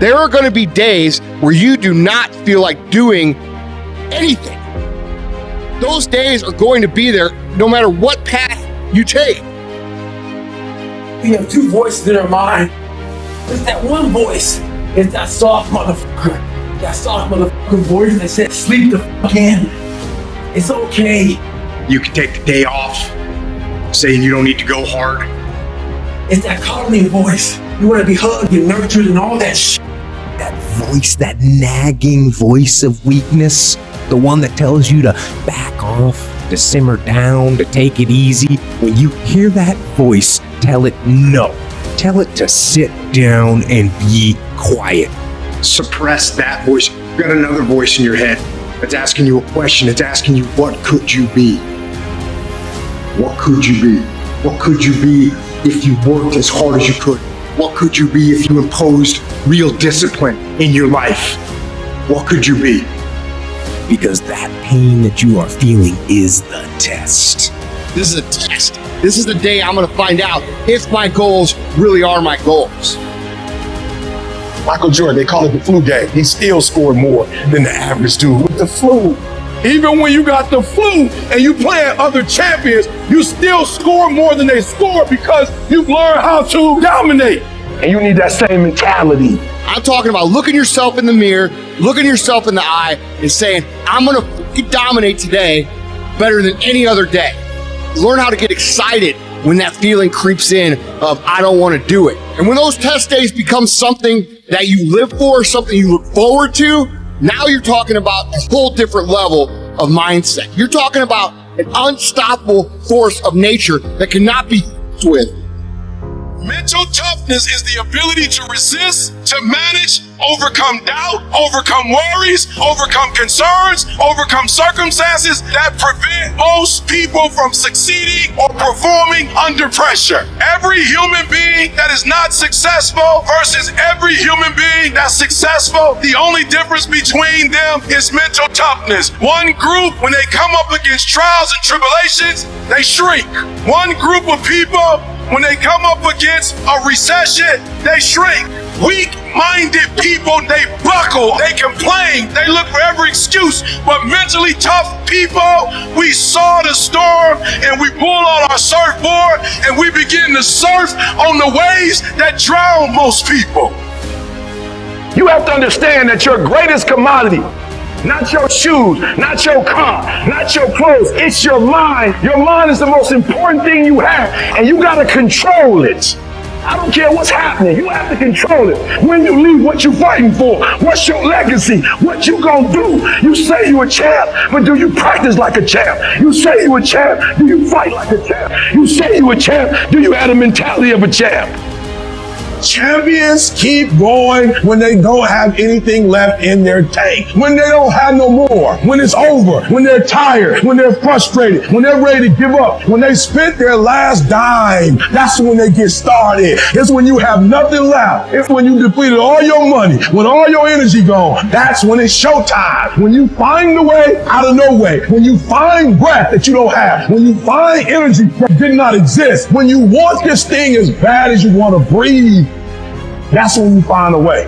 There are going to be days where you do not feel like doing anything. Those days are going to be there no matter what path you take. We have two voices in our mind. There's that one voice. It's that soft motherfucker. That soft motherfucking voice that says, sleep the fuck in. It's okay. You can take the day off, saying you don't need to go hard. It's that calming voice. You want to be hugged and nurtured and all that shit. That voice, that nagging voice of weakness, the one that tells you to back off, to simmer down, to take it easy. When you hear that voice, tell it no. Tell it to sit down and be quiet. Suppress that voice. You've got another voice in your head that's asking you a question. It's asking you, what could you be? What could you be? What could you be if you worked as hard as you could? What could you be if you imposed real discipline in your life? What could you be? Because that pain that you are feeling is the test. This is a test. This is the day I'm going to find out if my goals really are my goals. Michael Jordan, they call it the flu game. He still scored more than the average dude with the flu. Even when you got the flu and you playing other champions, you still score more than they score because you've learned how to dominate. And you need that same mentality. I'm talking about looking yourself in the mirror, looking yourself in the eye and saying, I'm going to dominate today better than any other day. Learn how to get excited when that feeling creeps in of, I don't want to do it. And when those test days become something that you live for, something you look forward to, now you're talking about a whole different level of mindset. You're talking about an unstoppable force of nature that cannot be f***ed with. Mental toughness is the ability to resist, to manage, overcome doubt, overcome worries, overcome concerns, overcome circumstances that prevent most people from succeeding or performing under pressure. Every human being that is not successful versus every human being that's successful, the only difference between them is mental toughness. One group, when they come up against trials and tribulations, they shrink. One group of people, when they come up against a recession, they shrink. Weak-minded people, they buckle, they complain, they look for every excuse. But mentally tough people, we saw the storm and we pull on our surfboard and we begin to surf on the waves that drown most people. You have to understand that your greatest commodity, not your shoes, not your car, not your clothes, it's your mind. Your mind is the most important thing you have, and you gotta control it. I don't care what's happening, you have to control it. When you leave, what you fighting for? What's your legacy? What you gonna do? You say you a champ, but do you practice like a champ? You say you a champ, do you fight like a champ? You say you a champ, do you have the mentality of a champ? Champions keep going when they don't have anything left in their tank, when they don't have no more, when it's over, when they're tired, when they're frustrated, when they're ready to give up, when they spent their last dime. That's when they get started. It's when you have nothing left. It's when you depleted all your money, when all your energy gone. That's when it's showtime. When you find the way out of no way, when you find breath that you don't have, when you find energy that did not exist, when you want this thing as bad as you want to breathe, that's when you find a way.